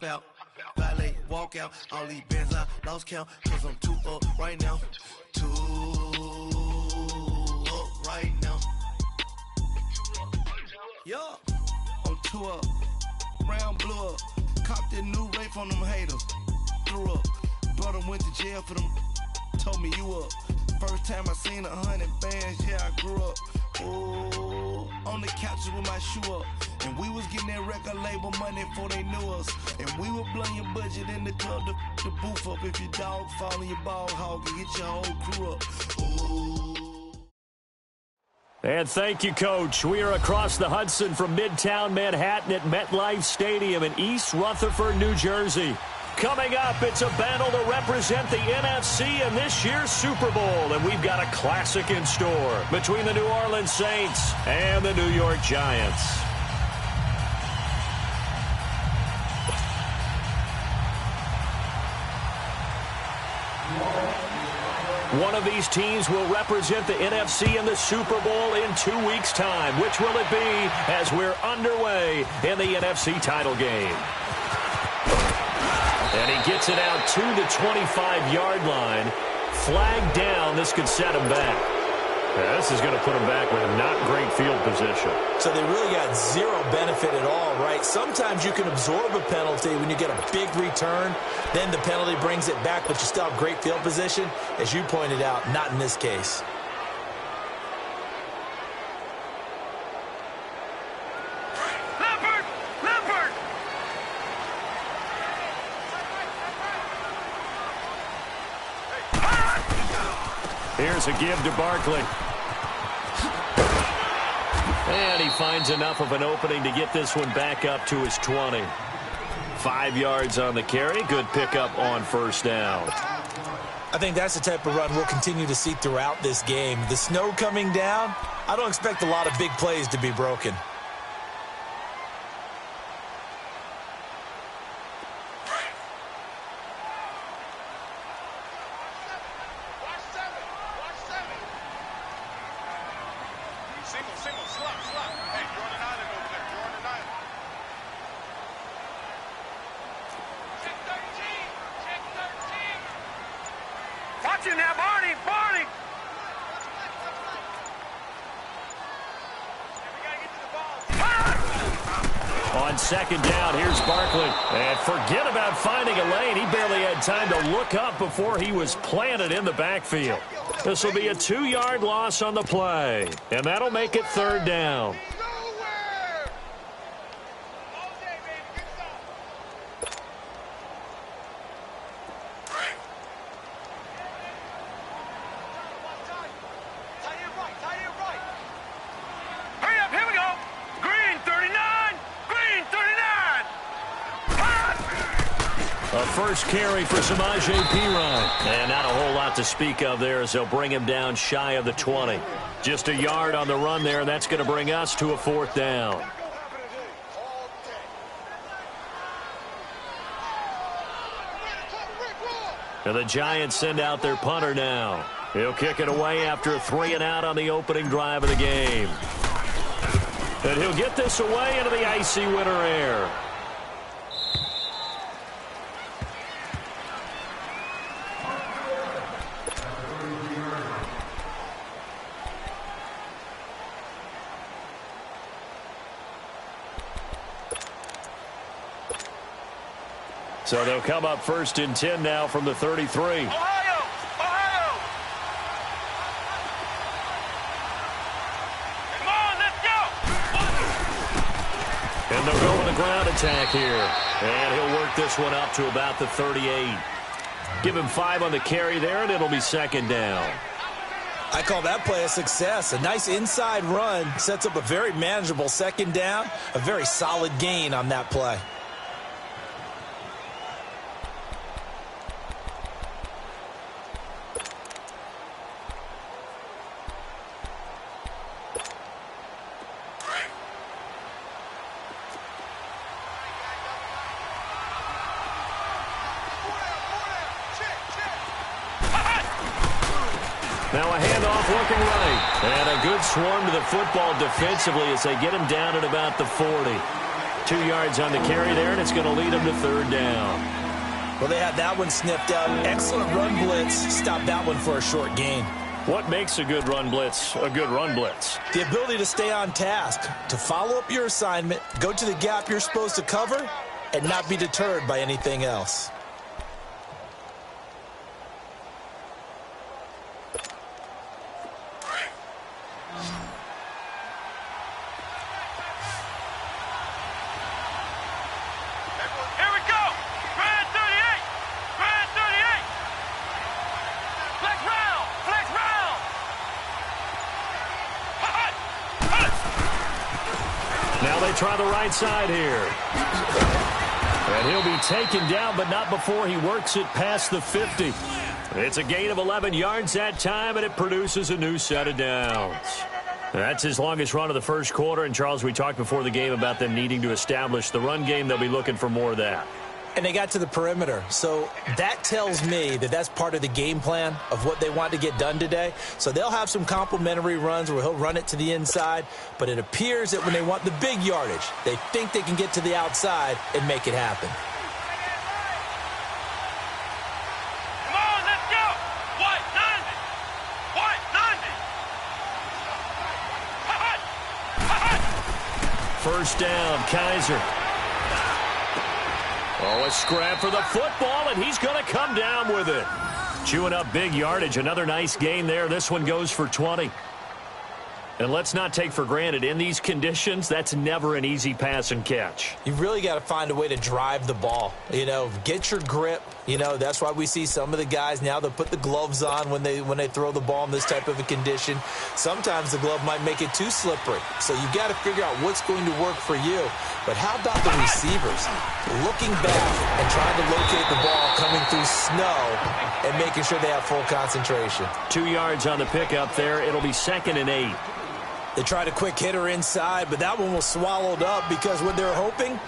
hop out, valet, walk out. All these bands I lost count, cause I'm too up right now. Too up right now. Yeah, I'm too up. Round blew up. Copped that new rape on them haters. Threw up. Brother went to jail for them. Told me you up. First time I seen 100 bands, yeah, I grew up. Ooh, on the couches with my shoe up. And we was getting that record label money before they knew us. And we were blowing your budget in the club to the booth up. If your dog fall in your ball hog and get your whole crew up. Ooh. And thank you, Coach. We are across the Hudson from Midtown Manhattan at MetLife Stadium in East Rutherford, New Jersey. Coming up, it's a battle to represent the NFC in this year's Super Bowl. And we've got a classic in store between the New Orleans Saints and the New York Giants. One of these teams will represent the NFC in the Super Bowl in 2 weeks' time. Which will it be as we're underway in the NFC title game? And he gets it out to the 25-yard line. Flag down. This could set him back. Yeah, this is going to put him back with not great field position. So they really got zero benefit at all, right? Sometimes you can absorb a penalty when you get a big return. Then the penalty brings it back, but you still have great field position. As you pointed out, not in this case. Here's a give to Barkley. And he finds enough of an opening to get this one back up to his 20. 5 yards on the carry. Good pickup on first down. I think that's the type of run we'll continue to see throughout this game. The snow coming down, I don't expect a lot of big plays to be broken. On second down, here's Barkley. And forget about finding a lane. He barely had time to look up before he was planted in the backfield. This will be a 2-yard loss on the play. And that'll make it third down. First carry for Samaje Perine. And not a whole lot to speak of there as they'll bring him down shy of the 20. Just a yard on the run there, and that's going to bring us to a fourth down. And the Giants send out their punter now. He'll kick it away after a 3-and-out on the opening drive of the game. And he'll get this away into the icy winter air. So they'll come up first and 10 now from the 33. Ohio! Ohio! Come on, let's go! And they'll go with a ground attack here. And he'll work this one up to about the 38. Give him 5 on the carry there, and it'll be second down. I call that play a success. A nice inside run sets up a very manageable second down. A very solid gain on that play. Now a handoff looking right. And a good swarm to the football defensively as they get him down at about the 40. 2 yards on the carry there, and it's going to lead them to 3rd down. Well, they had that one sniffed out. Excellent run blitz. Stop that one for a short gain. What makes a good run blitz a good run blitz? The ability to stay on task, to follow up your assignment, go to the gap you're supposed to cover, and not be deterred by anything else. Try the right side here. And he'll be taken down, but not before he works it past the 50. It's a gain of 11 yards that time, and it produces a new set of downs. That's his longest run of the first quarter. And, Charles, we talked before the game about them needing to establish the run game. They'll be looking for more of that. And they got to the perimeter. So that tells me that that's part of the game plan of what they want to get done today. So they'll have some complementary runs where he'll run it to the inside. But it appears that when they want the big yardage, they think they can get to the outside and make it happen. Come on, let's go. White 90. White 90. First down, Kaiser. Oh, a scrap for the football, and he's going to come down with it. Chewing up big yardage. Another nice gain there. This one goes for 20. And let's not take for granted, in these conditions, that's never an easy pass and catch. You really got to find a way to drive the ball. You know, get your grip. You know, that's why we see some of the guys now that put the gloves on when they throw the ball in this type of a condition. Sometimes the glove might make it too slippery. So you got to figure out what's going to work for you. But how about the receivers looking back and trying to locate the ball coming through snow and making sure they have full concentration? 2 yards on the pickup there. It'll be 2nd and 8. They tried a quick hitter inside, but that one was swallowed up because what they're hoping,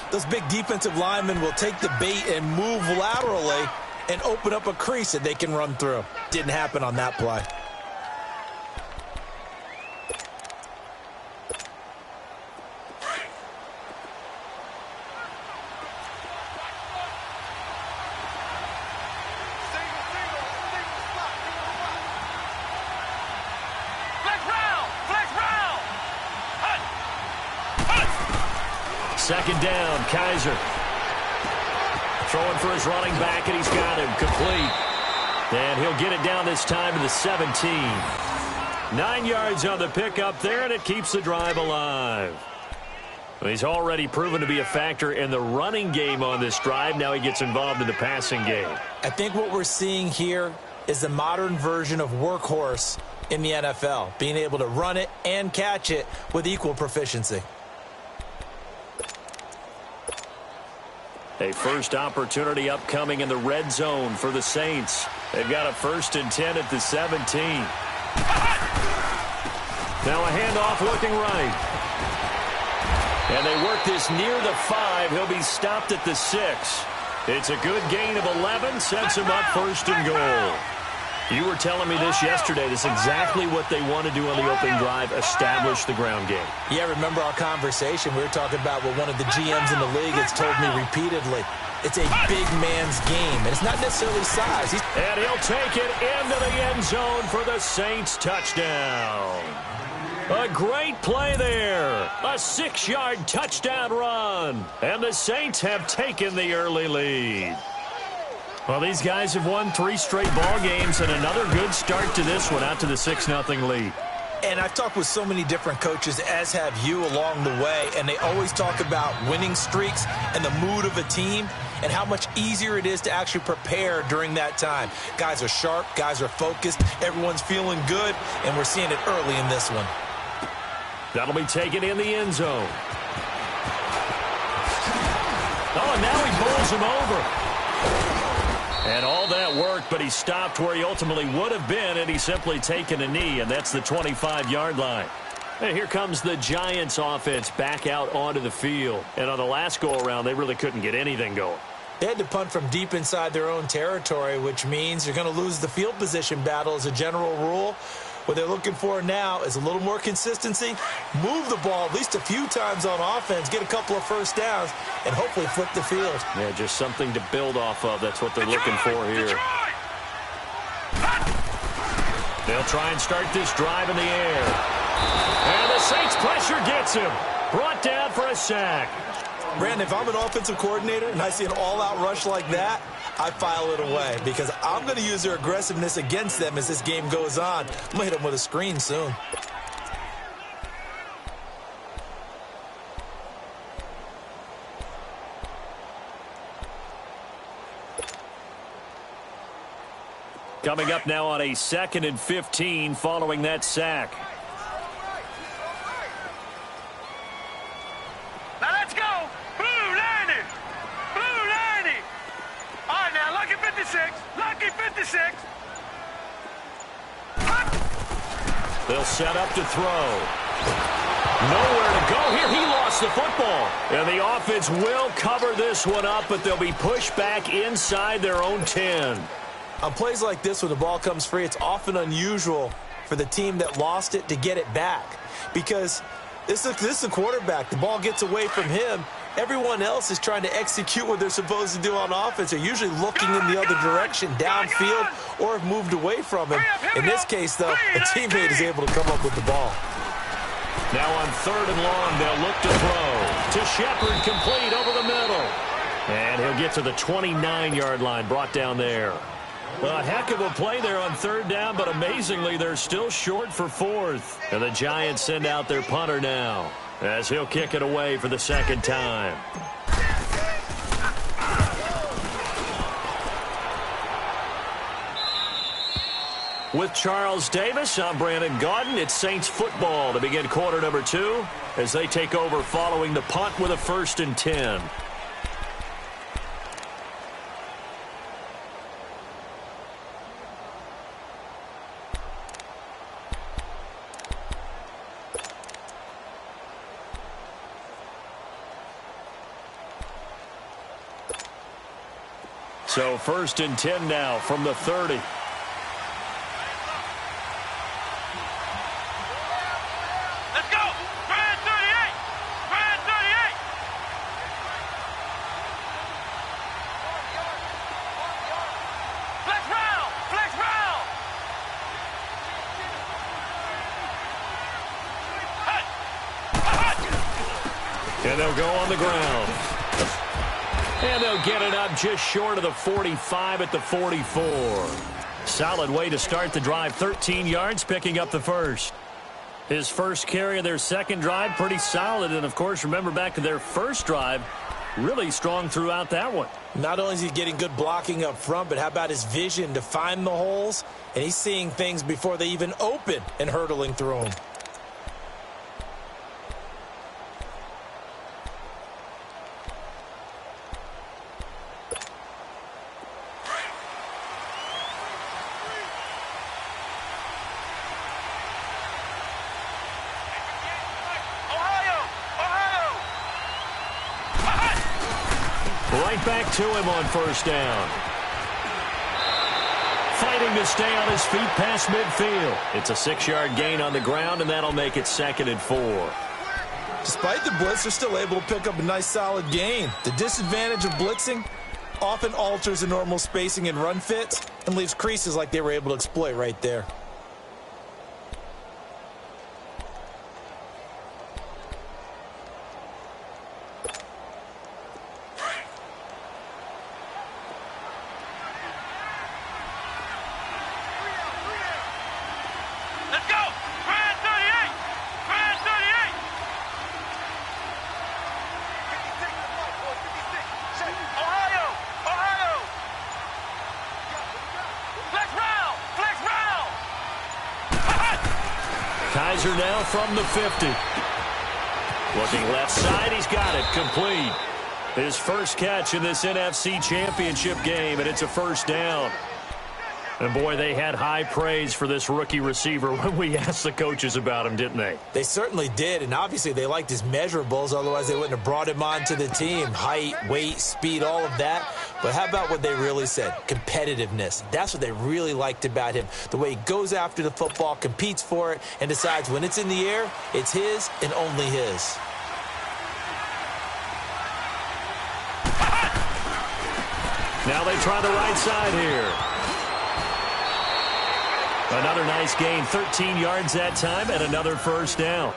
those big defensive linemen will take the bait and move laterally and open up a crease that they can run through. Didn't happen on that play. Second down, Kaiser. Throwing for his running back, and he's got him complete. And he'll get it down this time to the 17. 9 yards on the pickup there, and it keeps the drive alive. He's already proven to be a factor in the running game on this drive. Now he gets involved in the passing game. I think what we're seeing here is the modern version of workhorse in the NFL, being able to run it and catch it with equal proficiency. A first opportunity upcoming in the red zone for the Saints. They've got a 1st and 10 at the 17. Now a handoff looking right. And they work this near the 5. He'll be stopped at the 6. It's a good gain of 11. Sets him up 1st and goal. You were telling me this yesterday. This is exactly what they want to do on the opening drive, establish the ground game. Yeah, remember our conversation. We were talking about what one of the GMs in the league has told me repeatedly. It's a big man's game, and it's not necessarily size. And he'll take it into the end zone for the Saints touchdown. A great play there. A 6-yard touchdown run. And the Saints have taken the early lead. Well, these guys have won 3 straight ball games, and another good start to this one, out to the 6-0 lead. And I've talked with so many different coaches, as have you along the way, and they always talk about winning streaks and the mood of a team and how much easier it is to actually prepare during that time. Guys are sharp, guys are focused, everyone's feeling good, and we're seeing it early in this one. That'll be taken in the end zone. Oh, and now he bowls him over. And all that worked, but he stopped where he ultimately would have been, and he's simply taken a knee, and that's the 25-yard line. And here comes the Giants offense back out onto the field. And on the last go-around, they really couldn't get anything going. They had to punt from deep inside their own territory, which means you're going to lose the field position battle as a general rule. What they're looking for now is a little more consistency, move the ball at least a few times on offense, get a couple of first downs, and hopefully flip the field. Yeah, just something to build off of. That's what they're looking for here. They'll try and start this drive in the air. And the Saints pressure gets him. Brought down for a sack. Brandon, if I'm an offensive coordinator and I see an all-out rush like that, I file it away because I'm going to use their aggressiveness against them as this game goes on. I'm going to hit them with a screen soon. Coming up now on a 2nd and 15 following that sack. Now let's go. Blue 90. Blue 90. All right, now, lucky 56. Lucky 56. They'll set up to throw. Nowhere to go here. He lost the football. And the offense will cover this one up, but they'll be pushed back inside their own 10. On plays like this, when the ball comes free, it's often unusual for the team that lost it to get it back because this is the quarterback. The ball gets away from him. Everyone else is trying to execute what they're supposed to do on offense. They're usually looking in the other direction, downfield, or have moved away from him. In this case, though, a teammate is able to come up with the ball. Now on 3rd and long, they'll look to throw. To Shepard, complete over the middle. And he'll get to the 29-yard line, brought down there. A heck of a play there on 3rd down, but amazingly, they're still short for 4th. And the Giants send out their punter now, as he'll kick it away for the 2nd time. With Charles Davis, I'm Brandon Gaudin. It's Saints football to begin quarter number 2 as they take over following the punt with a 1st and 10. So 1st and 10 now from the 30. Let's go. Brand 38. Brand 38. Flex round. Flex round. And they'll go on the ground. And they'll get it up just short of the 45 at the 44. Solid way to start the drive. 13 yards, picking up the 1st. His first carry of their 2nd drive, pretty solid. And, of course, remember back to their 1st drive, really strong throughout that one. Not only is he getting good blocking up front, but how about his vision to find the holes? And he's seeing things before they even open and hurtling through them. Right back to him on 1st down. Fighting to stay on his feet past midfield. It's a 6-yard gain on the ground, and that'll make it 2nd and 4. Despite the blitz, they're still able to pick up a nice solid gain. The disadvantage of blitzing often alters the normal spacing and run fits and leaves creases like they were able to exploit right there. Let's go. Brand 38. Brand 38. Ohio. Ohio. Flex round. Flex round. Kaiser now from the 50. Looking left side, he's got it, complete. His first catch in this NFC Championship game, and it's a 1st down. And, boy, they had high praise for this rookie receiver when we asked the coaches about him, didn't they? They certainly did, and obviously they liked his measurables. Otherwise, they wouldn't have brought him onto the team. Height, weight, speed, all of that. But how about what they really said? Competitiveness. That's what they really liked about him. The way he goes after the football, competes for it, and decides when it's in the air, it's his and only his. Now they try the right side here. Another nice gain, 13 yards that time, and another first down.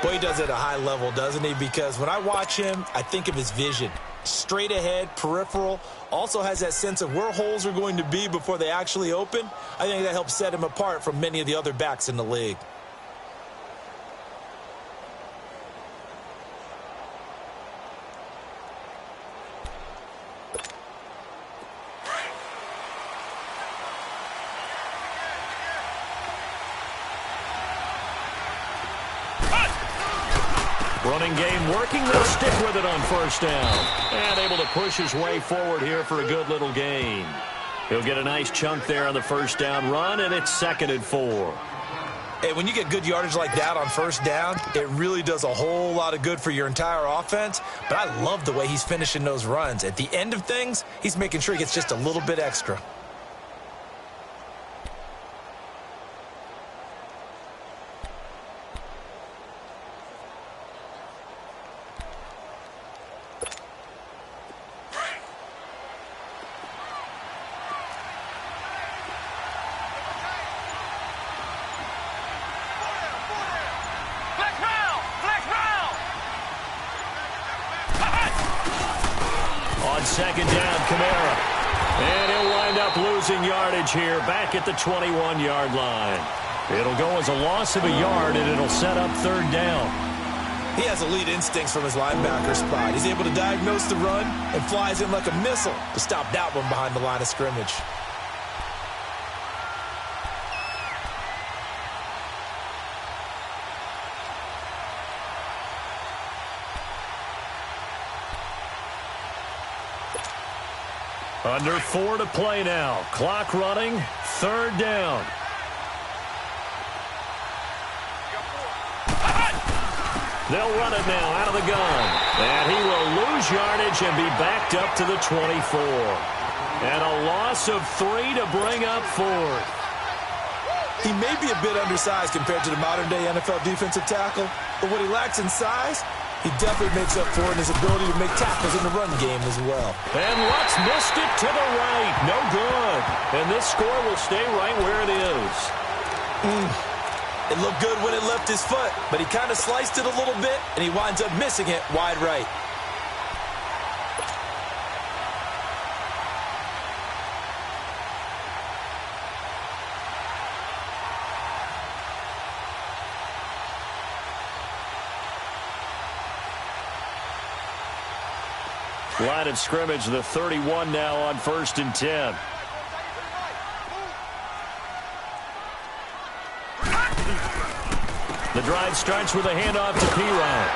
Boy, he does it at a high level, doesn't he? Because when I watch him, I think of his vision. Straight ahead, peripheral, also has that sense of where holes are going to be before they actually open. I think that helps set him apart from many of the other backs in the league. Running game working. They'll stick with it on first down. And able to push his way forward here for a good little gain. He'll get a nice chunk there on the first down run, and it's 2nd and 4. Hey, when you get good yardage like that on first down, it really does a whole lot of good for your entire offense. But I love the way he's finishing those runs. At the end of things, he's making sure he gets just a little bit extra. Second down, Kamara. And he'll wind up losing yardage here back at the 21-yard line. It'll go as a loss of a yard, and it'll set up 3rd down. He has elite instincts from his linebacker spot. He's able to diagnose the run and flies in like a missile to stop that one behind the line of scrimmage. Under 4 to play now. Clock running. 3rd down. They'll run it now out of the gun. And he will lose yardage and be backed up to the 24. And a loss of 3 to bring up 4th. He may be a bit undersized compared to the modern-day NFL defensive tackle, but what he lacks in size, he definitely makes up for it in his ability to make tackles in the run game as well. And Lutz missed it to the right. No good. And this score will stay right where it is. It looked good when it left his foot, but he kind of sliced it a little bit, and he winds up missing it wide right. Line of scrimmage, the 31 now on 1st and 10. The drive starts with a handoff to Pirine.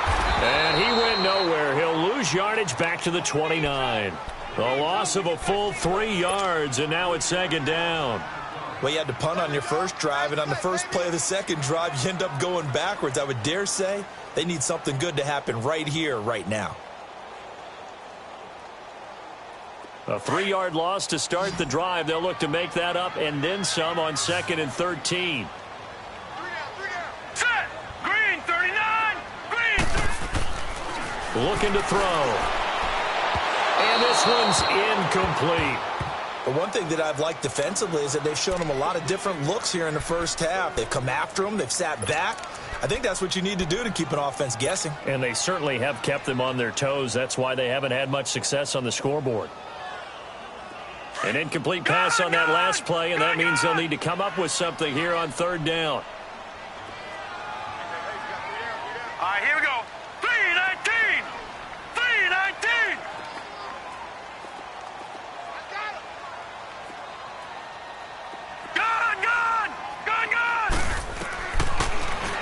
And he went nowhere. He'll lose yardage back to the 29. The loss of a full 3 yards, and now it's 2nd down. Well, you had to punt on your first drive, and on the first play of the second drive, you end up going backwards. I would dare say they need something good to happen right here, right now. A 3-yard loss to start the drive. They'll look to make that up and then some on 2nd and 13. Set! Green 39! Green 30. Looking to throw. And this one's incomplete. The one thing that I've liked defensively is that they've shown him a lot of different looks here in the first half. They've come after him. They've sat back. I think that's what you need to do to keep an offense guessing. And they certainly have kept them on their toes. That's why they haven't had much success on the scoreboard. An incomplete pass on that last play, and that means they'll need to come up with something here on 3rd down. All right, here we go. 3-19! 3-19! Gun, gun! Gun, gun!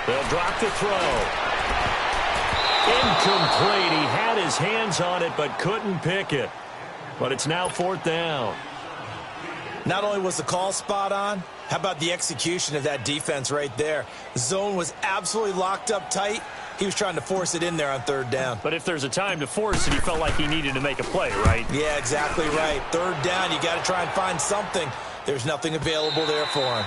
They'll drop the throw. Incomplete. He had his hands on it but couldn't pick it. But it's now 4th down. Not only was the call spot on, how about the execution of that defense right there? The zone was absolutely locked up tight. He was trying to force it in there on third down. But if there's a time to force it, he felt like he needed to make a play, right? Yeah, exactly right. Third down, you got to try and find something. There's nothing available there for him.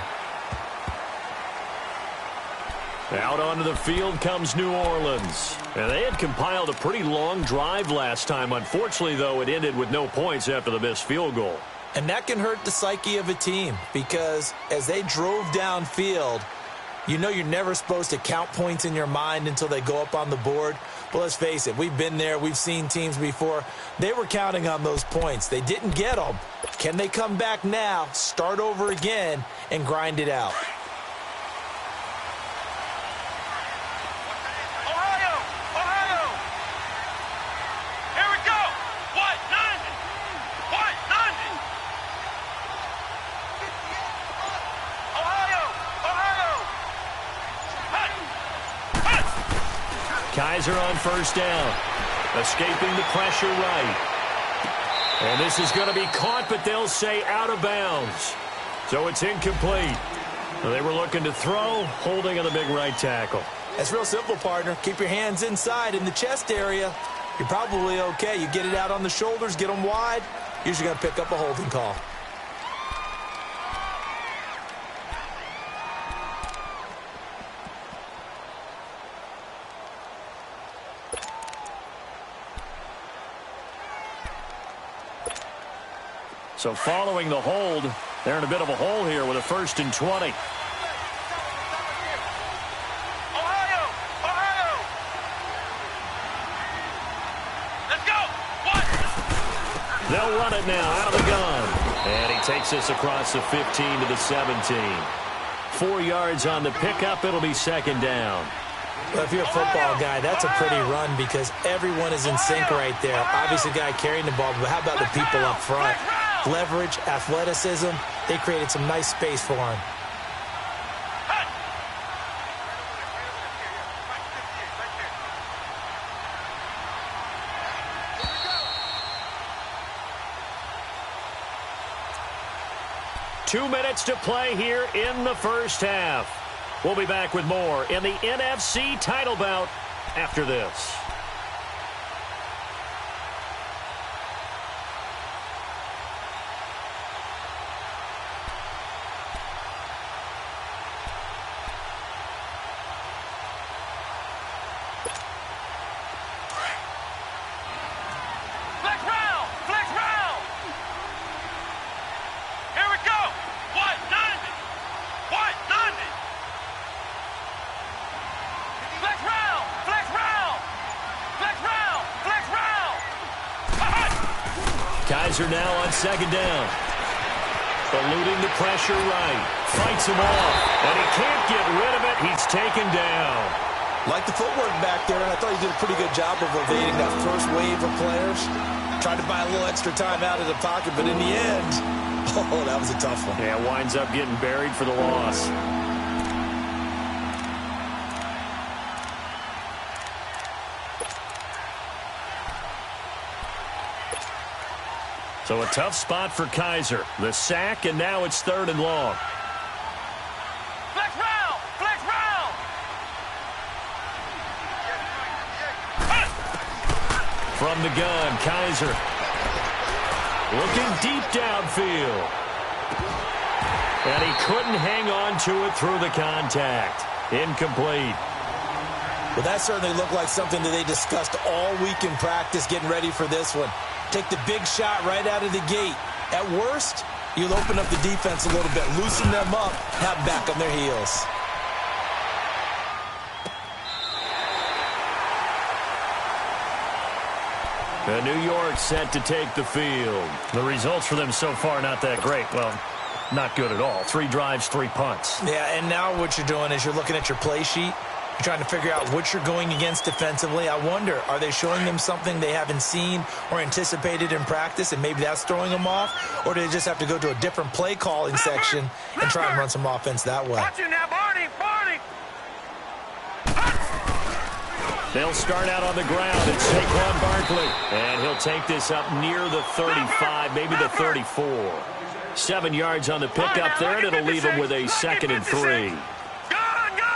Out onto the field comes New Orleans. And they had compiled a pretty long drive last time. Unfortunately, though, it ended with no points after the missed field goal. And that can hurt the psyche of a team because as they drove downfield, you know you're never supposed to count points in your mind until they go up on the board. But let's face it, we've been there. We've seen teams before. They were counting on those points. They didn't get them. Can they come back now, start over again, and grind it out? Kaiser on first down, escaping the pressure right. And this is going to be caught, but they'll say out of bounds. So it's incomplete. They were looking to throw, holding on the big right tackle. That's real simple, partner. Keep your hands inside in the chest area. You're probably okay. You get it out on the shoulders, get them wide. Usually going to pick up a holding call. So following the hold, they're in a bit of a hole here with a 1st and 20. Ohio! Let's go! What? They'll run it now out of the gun. And he takes this across the 15 to the 17. 4 yards on the pickup. It'll be 2nd down. Well, if you're a football guy, that's a pretty run because everyone is in sync right there. Obviously, the guy carrying the ball, but how about the people up front? Leverage, athleticism, they created some nice space for him. Two minutes to play here in the first half. We'll be back with more in the NFC title bout after this. Kaiser now on 2nd down. Eluding the pressure right. Fights him off. And he can't get rid of it. He's taken down. Like the footwork back there, and I thought he did a pretty good job of evading that first wave of players. Tried to buy a little extra time out of the pocket, but in the end, oh, that was a tough one. Yeah, winds up getting buried for the loss. So a tough spot for Kaiser. The sack, and now it's 3rd and long. Flex round! Flex round! From the gun, Kaiser. Looking deep downfield. And he couldn't hang on to it through the contact. Incomplete. Well, that certainly looked like something that they discussed all week in practice getting ready for this one. Take the big shot right out of the gate. At worst, you'll open up the defense a little bit, loosen them up, have back on their heels. And New York set to take the field. The results for them so far not that great. Well, not good at all. 3 drives, 3 punts. Yeah, and now what you're doing is you're looking at your play sheet. You're trying to figure out what you're going against defensively. I wonder, are they showing them something they haven't seen or anticipated in practice, and maybe that's throwing them off? Or do they just have to go to a different play calling section and try and run some offense that way? Watch it now, Barney! Barney! They'll start out on the ground. It's Saquon Barkley. And he'll take this up near the 35, maybe the 34. 7 yards on the pickup there, and it'll leave him with a 2nd and 3.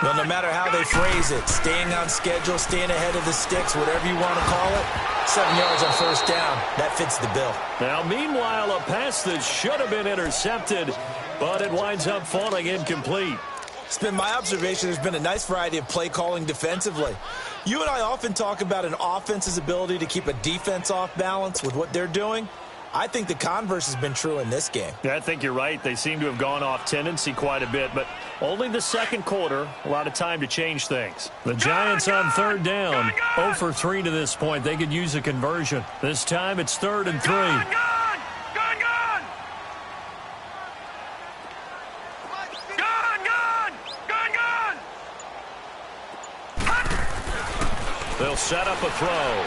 Well, no matter how they phrase it, staying on schedule, staying ahead of the sticks, whatever you want to call it, 7 yards on first down, that fits the bill. Now, meanwhile, a pass that should have been intercepted, but it winds up falling incomplete. It's been my observation there's been a nice variety of play calling defensively. You and I often talk about an offense's ability to keep a defense off balance with what they're doing. I think the converse has been true in this game. Yeah, I think you're right. They seem to have gone off tendency quite a bit, but only the second quarter, a lot of time to change things. The Giants on 3rd down, 0 for 3 to this point. They could use a conversion. This time it's 3rd and 3. They'll set up a throw.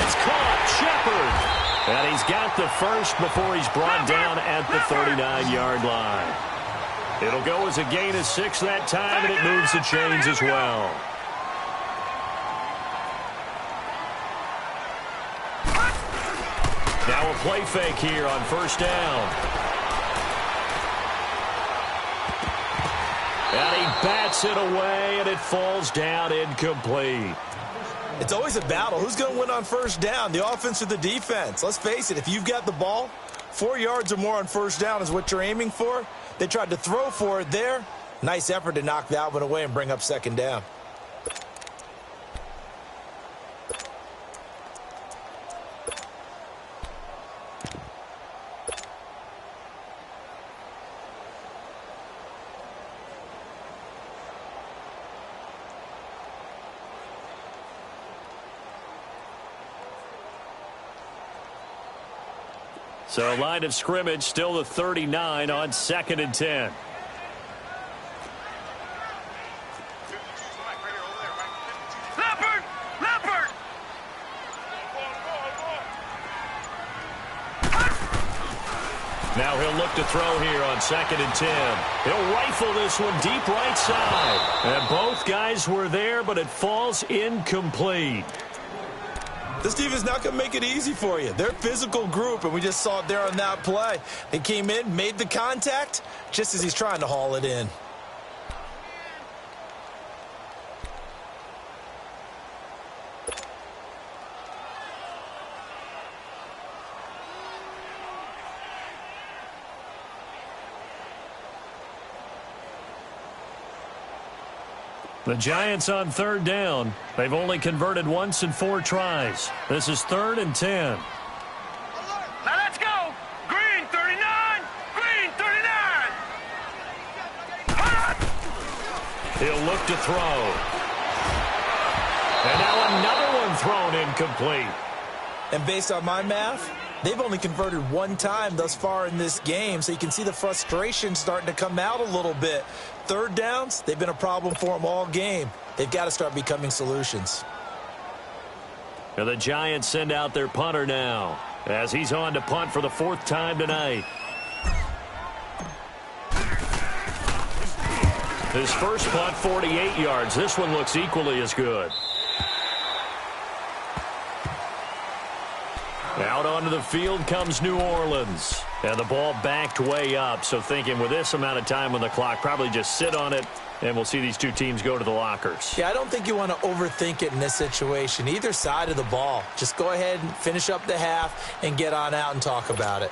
It's caught. Shepard. And he's got the first before he's brought down at the 39-yard line. It'll go as a gain of 6 that time, and it moves the chains as well. Now a play fake here on first down. And he bats it away, and it falls down incomplete. It's always a battle. Who's going to win on first down, the offense or the defense? Let's face it, if you've got the ball, 4 yards or more on first down is what you're aiming for. They tried to throw for it there. Nice effort to knock that one away and bring up 2nd down. So line of scrimmage still the 39 on 2nd and 10. Leopard! Now he'll look to throw here on 2nd and 10. He'll rifle this one deep right side. And both guys were there, but it falls incomplete. This defense not going to make it easy for you. They're a physical group, and we just saw it there on that play. They came in, made the contact, just as he's trying to haul it in. The Giants on 3rd down. They've only converted once in 4 tries. This is 3rd and 10. Now let's go. Green 39. Green 39. He'll look to throw. And now another one thrown incomplete. And based on my math, they've only converted 1 time thus far in this game, so you can see the frustration starting to come out a little bit. 3rd downs, they've been a problem for them all game. They've got to start becoming solutions. And the Giants send out their punter now as he's on to punt for the 4th time tonight. His first punt, 48 yards. This one looks equally as good. Out onto the field comes New Orleans. And the ball backed way up, so thinking with this amount of time on the clock, probably just sit on it, and we'll see these two teams go to the lockers. Yeah, I don't think you want to overthink it in this situation. Either side of the ball. Just go ahead and finish up the half and get on out and talk about it.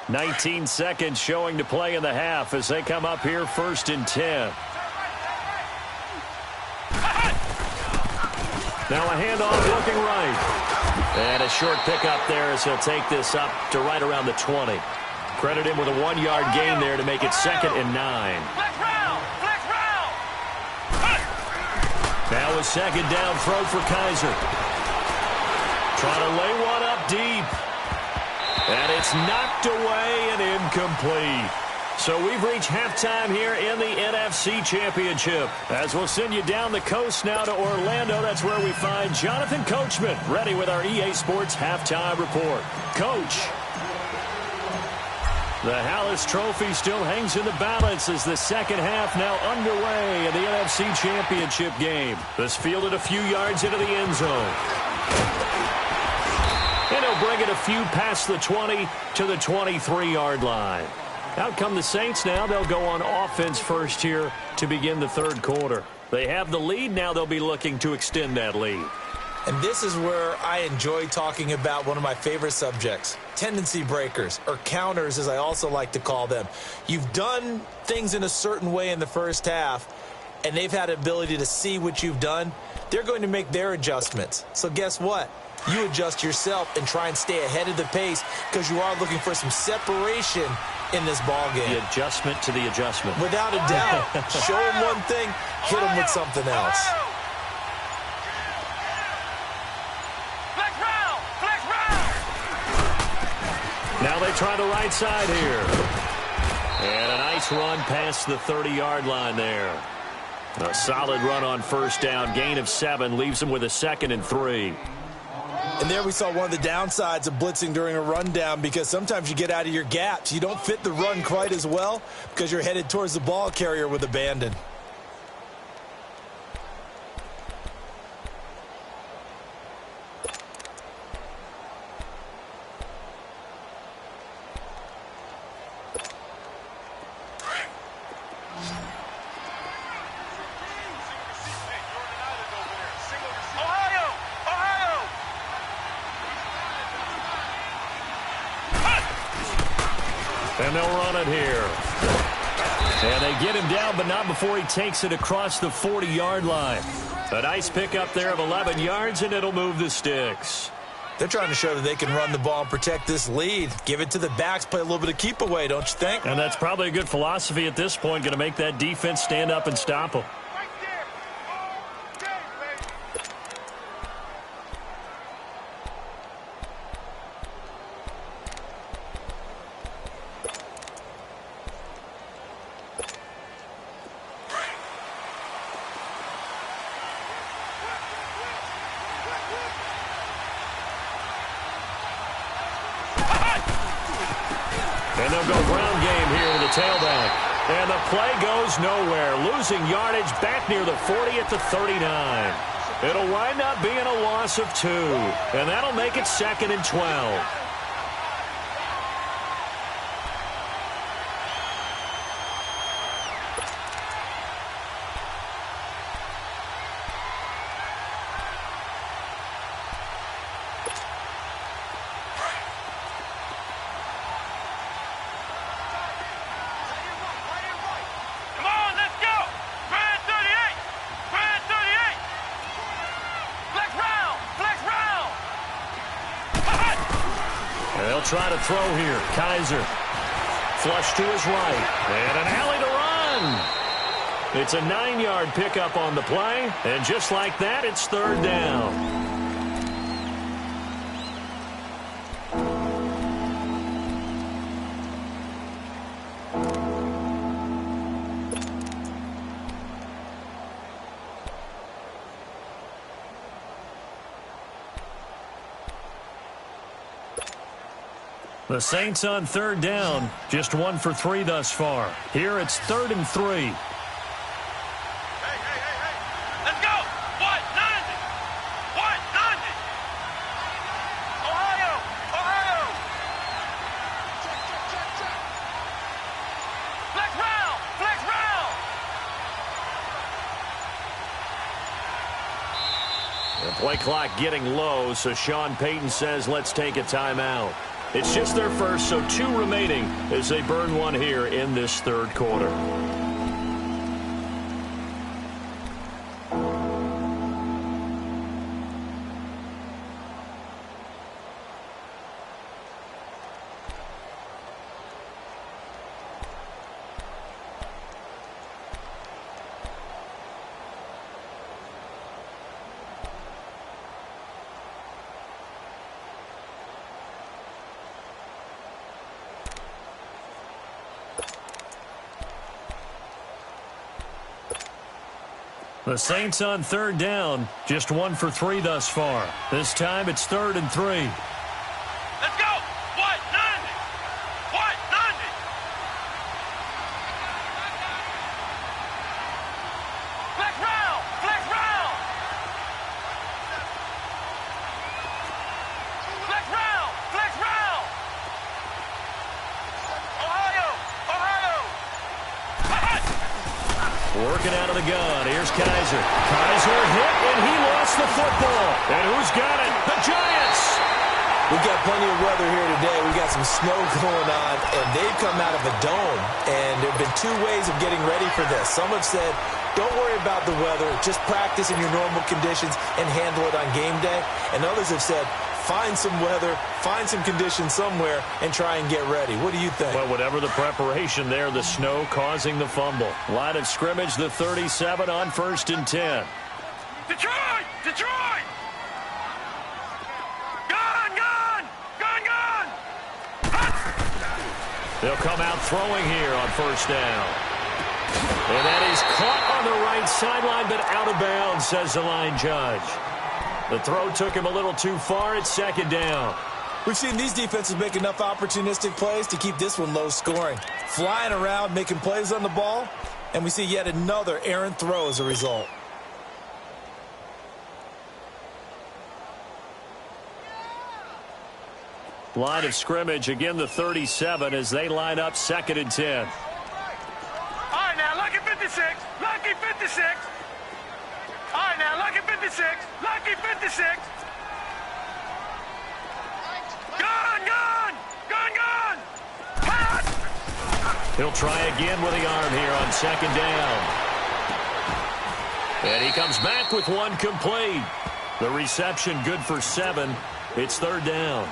19 seconds showing to play in the half as they come up here 1st and 10. Now a handoff looking right. And a short pickup there as he'll take this up to right around the 20. Credit him with a 1-yard gain there to make it 2nd and 9. Now a 2nd down throw for Kaiser. Trying to lay one up deep. And it's knocked away and incomplete. So we've reached halftime here in the NFC Championship. As we'll send you down the coast now to Orlando, that's where we find Jonathan Coachman ready with our EA Sports Halftime Report. Coach. The Hallis Trophy still hangs in the balance as the second half now underway in the NFC Championship game. This fielded a few yards into the end zone. And he'll they'll bring it a few past the 20 to the 23-yard line. Out come the Saints now. They'll go on offense first here to begin the third quarter. They have the lead. Now they'll be looking to extend that lead. And this is where I enjoy talking about one of my favorite subjects, tendency breakers, or counters as I also like to call them. You've done things in a certain way in the first half, and they've had the ability to see what you've done. They're going to make their adjustments. So guess what? You adjust yourself and try and stay ahead of the pace because you are looking for some separation in this ball game. The adjustment to the adjustment. Without a doubt. Show them one thing, hit them with something else. Now they try the right side here. And a nice run past the 30-yard line there. A solid run on first down. Gain of 7 leaves them with a 2nd and 3. And there we saw one of the downsides of blitzing during a rundown because sometimes you get out of your gaps. You don't fit the run quite as well because you're headed towards the ball carrier with abandon. And they'll run it here. And they get him down, but not before he takes it across the 40-yard line. A nice pickup there of 11 yards, and it'll move the sticks. They're trying to show that they can run the ball and protect this lead. Give it to the backs, play a little bit of keep away, don't you think? And that's probably a good philosophy at this point, going to make that defense stand up and stop them. And they'll go ground game here with the tailback. And the play goes nowhere. Losing yardage back near the 40 at the 39. It'll wind up being a loss of 2. And that'll make it 2nd and 12. They'll try to throw here. Kaiser. Flush to his right. And an alley to run. It's a 9-yard pickup on the play. And just like that, it's 3rd down. The Saints on 3rd down, just 1 for 3 thus far. Here it's 3rd and 3. Hey. Let's go. What? 90. What? 90. Ohio. Flex round. The play clock getting low, so Sean Payton says let's take a timeout. It's just their first, so 2 remaining as they burn 1 here in this 3rd quarter. The Saints on 3rd down, just 1 for 3 thus far. This time it's 3rd and 3. Let's go. What? 90. What? 90. Flex round. Flex round. Working out of the gun. Here's Kaiser. Kaiser hit, and he lost the football. And who's got it? The Giants. We've got plenty of weather here today. We've got some snow going on, and they've come out of a dome. And there have been two ways of getting ready for this. Some have said, don't worry about the weather. Just practice in your normal conditions and handle it on game day. And others have said, find some weather, find some conditions somewhere, and try and get ready. What do you think? Well, whatever the preparation there, the snow causing the fumble. Line of scrimmage, the 37 on 1st and 10. Detroit! Detroit! Gun! Gun! Gun! Gun! They'll come out throwing here on 1st down. And that is caught on the right sideline, but out of bounds, says the line judge. The throw took him a little too far. It's 2nd down. We've seen these defenses make enough opportunistic plays to keep this one low scoring. Flying around, making plays on the ball, and we see yet another errant throw as a result. Line of scrimmage, again the 37 as they line up 2nd and 10. All right, now, lucky 56. Lucky 56. All right, now, lucky 56. Lucky 56. Gun, gun, gun, gun. Hot. He'll try again with the arm here on 2nd down. And he comes back with one complete. The reception good for 7. It's 3rd down.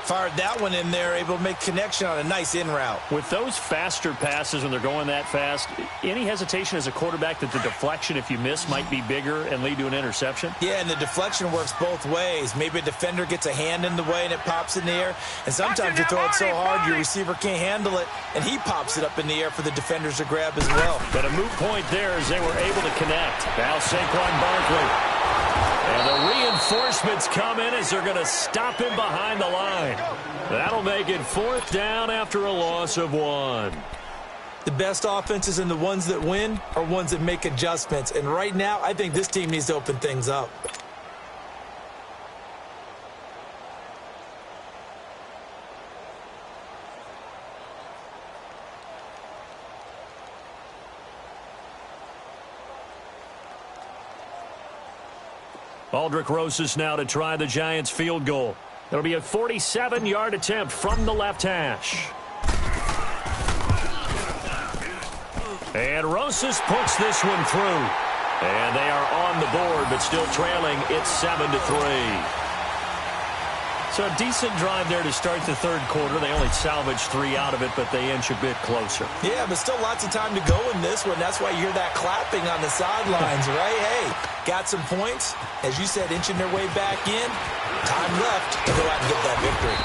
Fired that one in there, able to make connection on a nice in route. With those faster passes when they're going that fast, any hesitation as a quarterback that the deflection, if you miss, might be bigger and lead to an interception? Yeah, and the deflection works both ways. Maybe a defender gets a hand in the way and it pops in the air. And sometimes you throw it so hard your receiver can't handle it, and he pops it up in the air for the defenders to grab as well. But a moot point there as they were able to connect. Now Saquon Barkley. And the reinforcements come in as they're going to stop him behind the line. That'll make it 4th down after a loss of 1. The best offenses and the ones that win are ones that make adjustments. And right now, I think this team needs to open things up. Aldrick Rosas now to try the Giants field goal. It'll be a 47-yard attempt from the left hash. And Rosas puts this one through. And they are on the board, but still trailing. It's 7-3. So a decent drive there to start the 3rd quarter. They only salvaged 3 out of it, but they inch a bit closer. Yeah, but still lots of time to go in this one. That's why you hear that clapping on the sidelines, right? Hey, got some points. As you said, inching their way back in. Time left to go out and get that victory.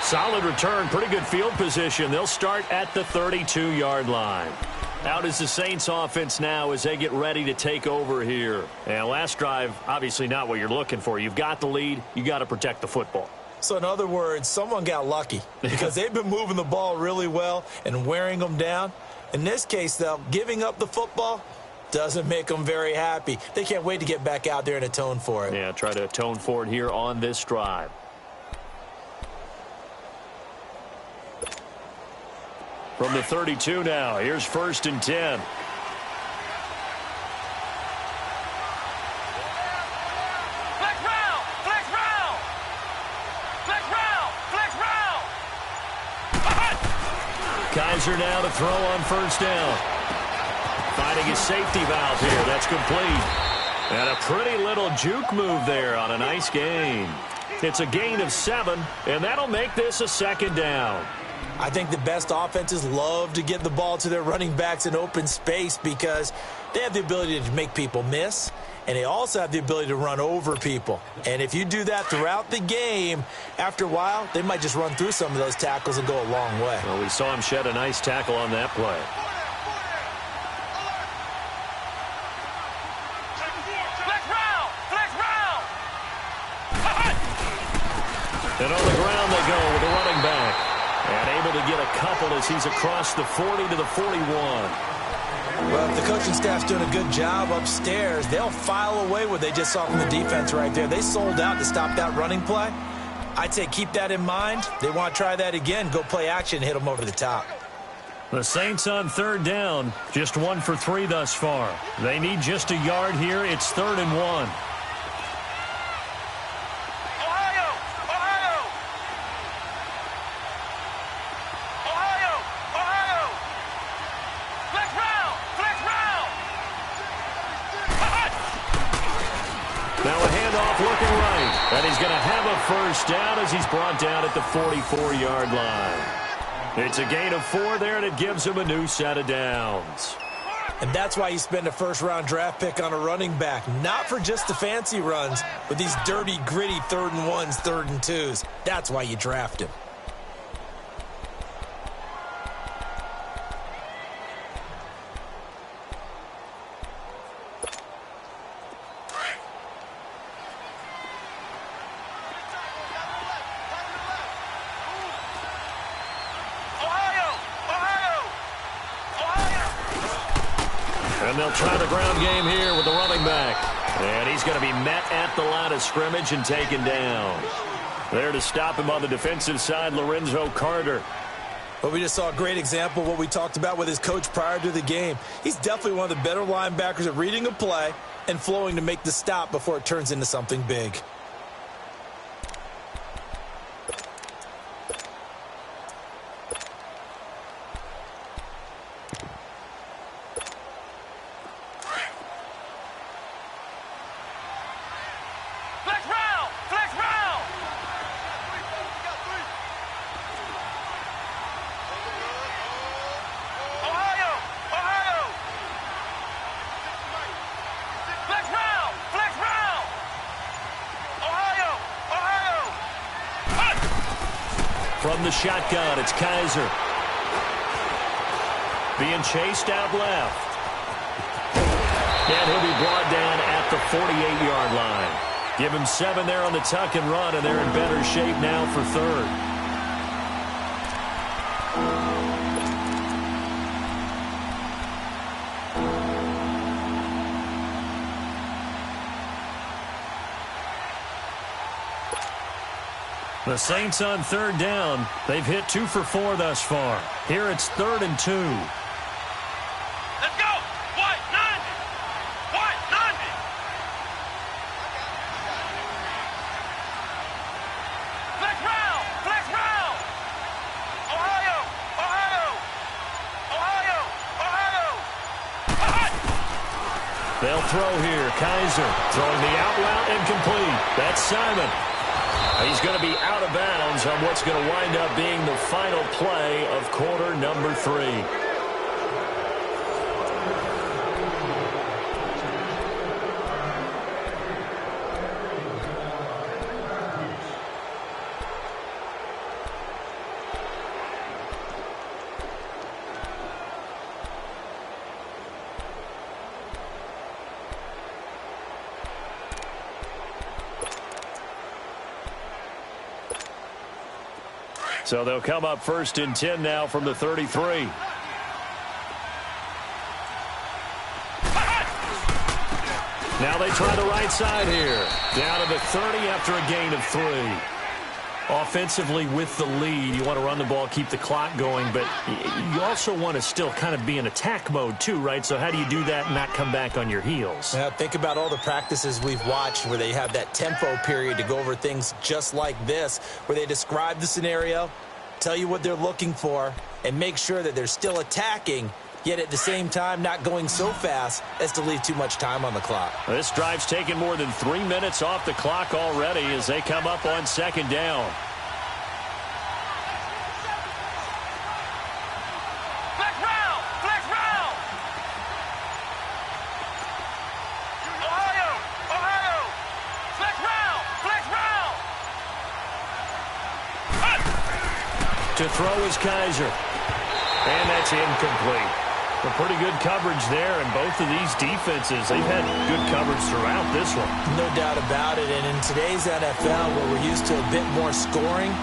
Solid return, pretty good field position. They'll start at the 32-yard line. Out is the Saints offense now as they get ready to take over here. And last drive, obviously not what you're looking for. You've got the lead. You got to protect the football. So in other words, someone got lucky because they've been moving the ball really well and wearing them down. In this case, though, giving up the football doesn't make them very happy. They can't wait to get back out there and atone for it. Yeah, try to atone for it here on this drive. From the 32 now, here's 1st and 10. Flex round, flex round. Flex round, flex round. Kaiser now to throw on 1st down. Finding his safety valve here. That's complete. And a pretty little juke move there on a nice gain. It's a gain of 7, and that'll make this a 2nd down. I think the best offenses love to get the ball to their running backs in open space because they have the ability to make people miss, and they also have the ability to run over people. And if you do that throughout the game, after a while, they might just run through some of those tackles and go a long way. Well, we saw him shed a nice tackle on that play. And on the ground they go with the running back. And able to get a couple as he's across the 40 to the 41. Well, if the coaching staff's doing a good job upstairs, they'll file away what they just saw from the defense right there. They sold out to stop that running play. I'd say keep that in mind. They want to try that again. Go play action, hit them over the top. The Saints on third down, just 1 for 3 thus far. They need just a yard here. It's 3rd and 1. Now a handoff looking right. And he's going to have a first down as he's brought down at the 44-yard line. It's a gain of 4 there, and it gives him a new set of downs. And that's why you spend a first-round draft pick on a running back. Not for just the fancy runs, but these dirty, gritty 3rd and 1s, 3rd and 2s. That's why you draft him. And they'll try the ground game here with the running back. And he's going to be met at the line of scrimmage and taken down. There to stop him on the defensive side, Lorenzo Carter. But we just saw a great example of what we talked about with his coach prior to the game. He's definitely one of the better linebackers at reading a play and flowing to make the stop before it turns into something big. From the shotgun, it's Kaiser. Being chased out left. And he'll be brought down at the 48-yard line. Give him 7 there on the tuck and run, and they're in better shape now for 3rd. The Saints on 3rd down. They've hit 2 for 4 thus far. Here it's 3rd and 2. Let's go! White 90! White 90! Flex round! Flex round! Ohio! Ohio! Ohio! Ohio! They'll throw here. Kaiser throwing the out route incomplete. That's Simon. He's going to be out of bounds on what's going to wind up being the final play of quarter number 3. So they'll come up 1st and 10 now from the 33. Now they try the right side here. Down to the 30 after a gain of 3. Offensively with the lead, you want to run the ball, keep the clock going, but you also want to still kind of be in attack mode too, right? So how do you do that and not come back on your heels? Now, think about all the practices we've watched where they have that tempo period to go over things just like this, where they describe the scenario, tell you what they're looking for, and make sure that they're still attacking, yet at the same time not going so fast as to leave too much time on the clock. This drive's taken more than 3 minutes off the clock already as they come up on 2nd down. Flex round! Flex round! Ohio! Ohio! Flex round! Flex round! To throw is Kaiser. And that's incomplete. A pretty good coverage there, and both of these defenses, they've had good coverage throughout this one. No doubt about it, and in today's NFL, where we're used to a bit more scoring,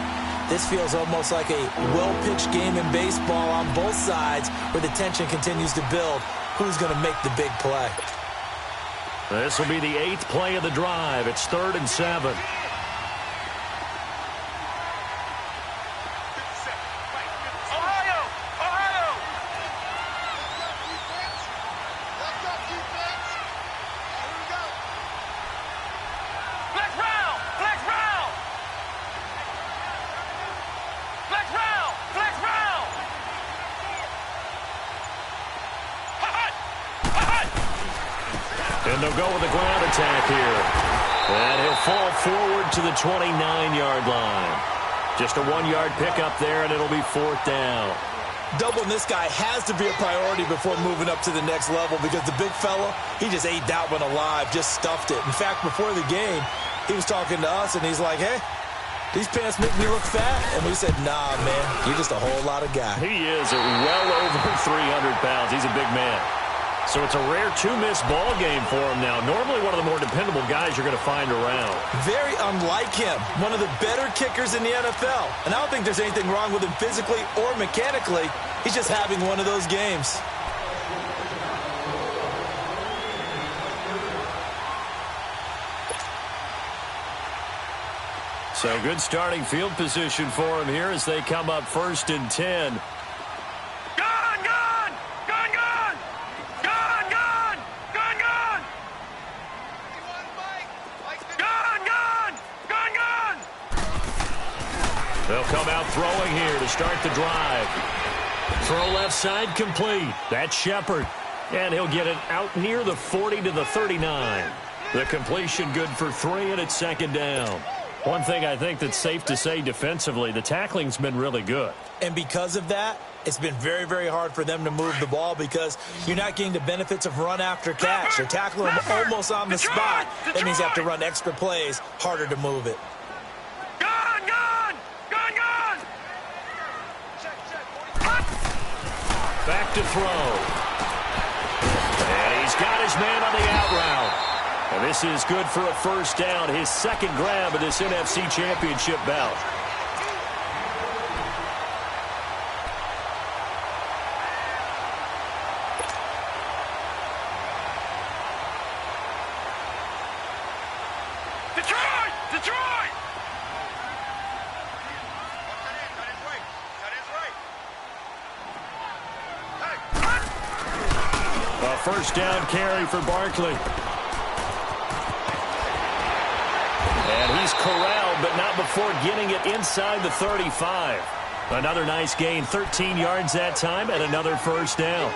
this feels almost like a well-pitched game in baseball on both sides, where the tension continues to build. Who's going to make the big play? This will be the 8th play of the drive. It's 3rd and 7. Ohio! Ohio! And they'll go with a ground attack here. And he'll fall forward to the 29-yard line. Just a 1-yard pickup there, and it'll be 4th down. Doubling this guy has to be a priority before moving up to the next level because the big fella, he just ate that one alive, just stuffed it. In fact, before the game, he was talking to us, and he's like, hey, these pants make me look fat. And we said, nah, man, you're just a whole lot of guy. He is well over 300 pounds. He's a big man. So it's a rare 2-miss ball game for him now. Normally one of the more dependable guys you're going to find around. Very unlike him. One of the better kickers in the NFL. And I don't think there's anything wrong with him physically or mechanically. He's just having one of those games. So good starting field position for him here as they come up 1st and 10. They'll come out throwing here to start the drive. Throw left side complete. That's Shepard. And he'll get it out near the 40 to the 39. The completion good for 3, and it's 2nd down. One thing I think that's safe to say defensively, the tackling's been really good. And because of that, it's been very, very hard for them to move the ball because you're not getting the benefits of run after catch. They're tackling them almost on the spot. That means you have to run extra plays, harder to move it. Back to throw. And he's got his man on the out route. And this is good for a 1st down, his 2nd grab of this NFC Championship bout. A 1st down carry for Barkley. And he's corralled, but not before getting it inside the 35. Another nice gain, 13 yards that time, and another 1st down.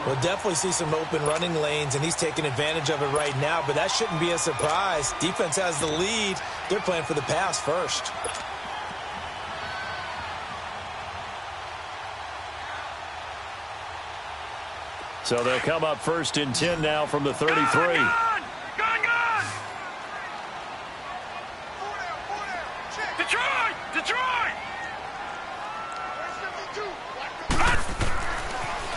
We'll definitely see some open running lanes, and he's taking advantage of it right now, but that shouldn't be a surprise. Defense has the lead. They're playing for the pass first. So they'll come up 1st and 10 now from the 33.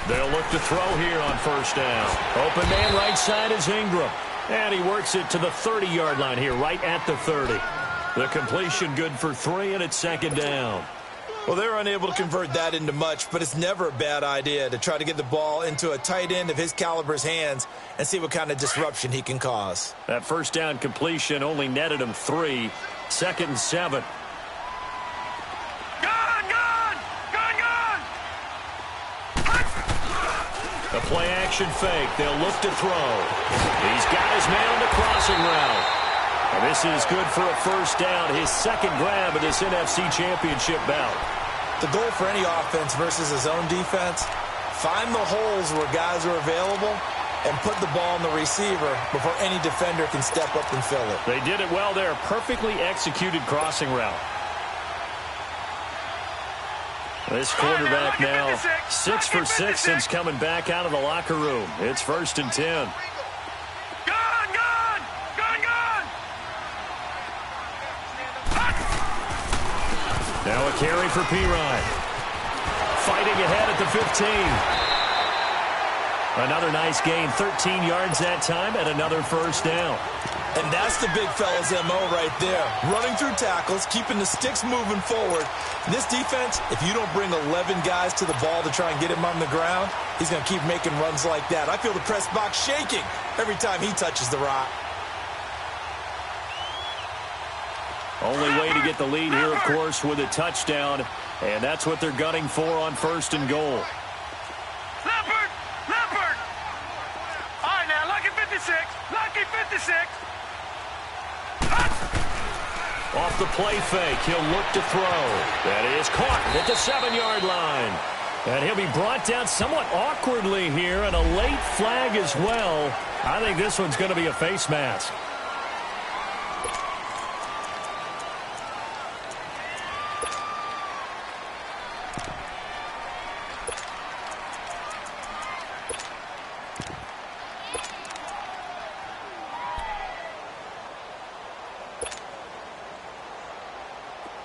They'll look to throw here on 1st down. Open man right side is Ingram. And he works it to the 30-yard line here, right at the 30. The completion good for 3, and it's 2nd down. Well, they're unable to convert that into much, but it's never a bad idea to try to get the ball into a tight end of his caliber's hands and see what kind of disruption he can cause. That 1st down completion only netted him 3. 2nd and 7. A play-action fake. They'll look to throw. He's got his man on the crossing route. And this is good for a 1st down, his 2nd grab of this NFC Championship bout. The goal for any offense versus his own defense, find the holes where guys are available and put the ball on the receiver before any defender can step up and fill it. They did it well there. Perfectly executed crossing route. This quarterback now 6 for 6 since coming back out of the locker room. It's 1st and 10. Now a carry for Pirine. Fighting ahead at the 15. Another nice gain, 13 yards that time, and another 1st down. And that's the big fella's MO right there. Running through tackles, keeping the sticks moving forward. And this defense, if you don't bring 11 guys to the ball to try and get him on the ground, he's going to keep making runs like that. I feel the press box shaking every time he touches the rock. Only way to get the lead here, of course, with a touchdown. And that's what they're gunning for on 1st and goal. Leopard! Leopard! All right, now, lucky 56. Lucky 56. Off the play fake, he'll look to throw. That is caught at the 7-yard line. And he'll be brought down somewhat awkwardly here, and a late flag as well. I think this one's going to be a face mask.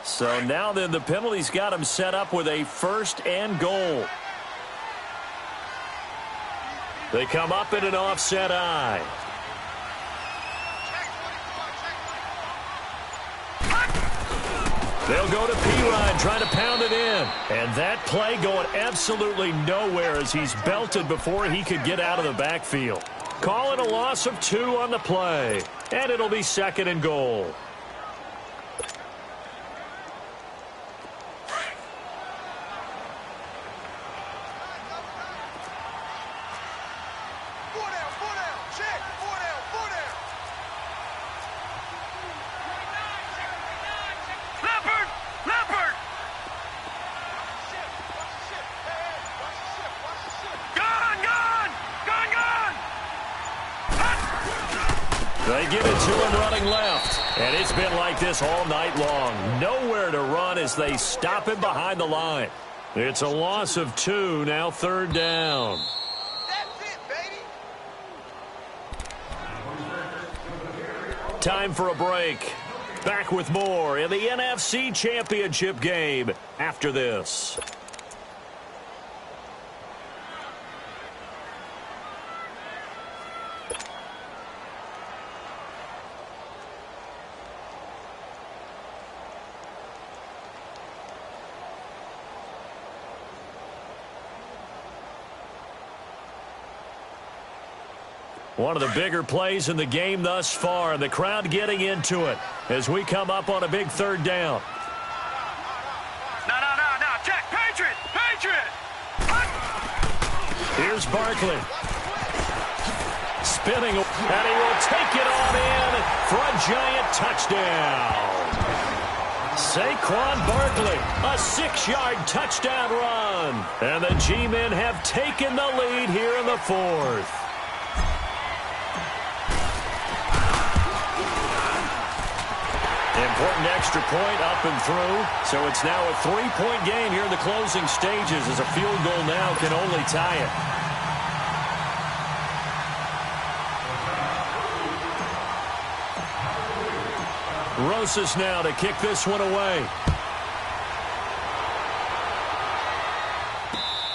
So now then, the penalty's got him set up with a 1st and goal. They come up in an offset eye. They'll go to P-Ryan, trying to pound it in. And that play going absolutely nowhere as he's belted before he could get out of the backfield. Call it a loss of 2 on the play. And it'll be 2nd and goal. They give it to him running left. And it's been like this all night long. Nowhere to run as they stop him behind the line. It's a loss of 2, now 3rd down. That's it, baby. Time for a break. Back with more in the NFC Championship game after this. One of the bigger plays in the game thus far, and the crowd getting into it as we come up on a big 3rd down. No, check, Patriot! Here's Barkley. Spinning, and he will take it on in for a giant touchdown. Saquon Barkley, a 6-yard touchdown run. And the G-men have taken the lead here in the 4th. Important extra point up and through. So it's now a 3-point game here in the closing stages as a field goal now can only tie it. Rosas now to kick this one away.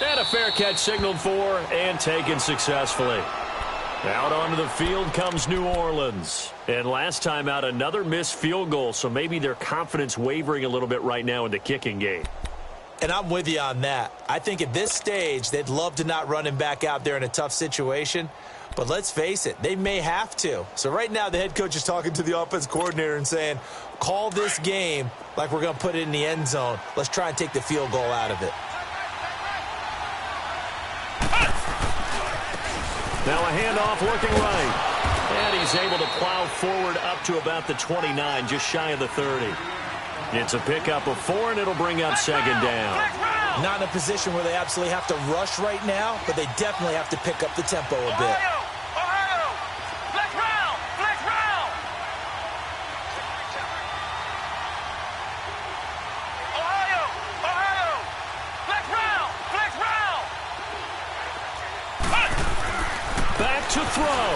And a fair catch signaled for and taken successfully. Out onto the field comes New Orleans. And last time out, another missed field goal, so maybe their confidence wavering a little bit right now in the kicking game. And I'm with you on that. I think at this stage, they'd love to not run him back out there in a tough situation. But let's face it, they may have to. So right now, the head coach is talking to the offense coordinator and saying, call this game like we're going to put it in the end zone. Let's try and take the field goal out of it. Now a handoff looking right. And he's able to plow forward up to about the 29, just shy of the 30. It's a pickup of 4, and it'll bring up 2nd down. Not in a position where they absolutely have to rush right now, but they definitely have to pick up the tempo a bit. Back to throw.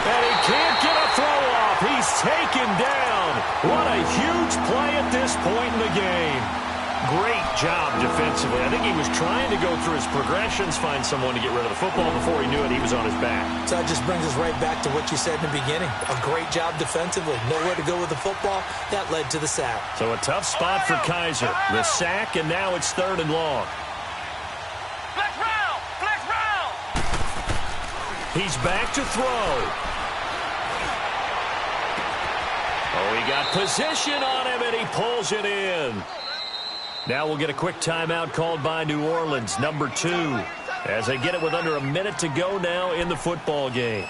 And he can't get a throw off. He's taken down. What a huge play at this point in the game. Great job defensively. I think he was trying to go through his progressions, find someone to get rid of the football. Before he knew it, he was on his back. So that just brings us right back to what you said in the beginning. A great job defensively. Nowhere to go with the football. That led to the sack. So a tough spot for Kaiser. The sack, and now it's 3rd and long. He's back to throw. Oh, he got position on him, and he pulls it in. Now we'll get a quick timeout called by New Orleans, number 2, as they get it with under a minute to go now in the football game.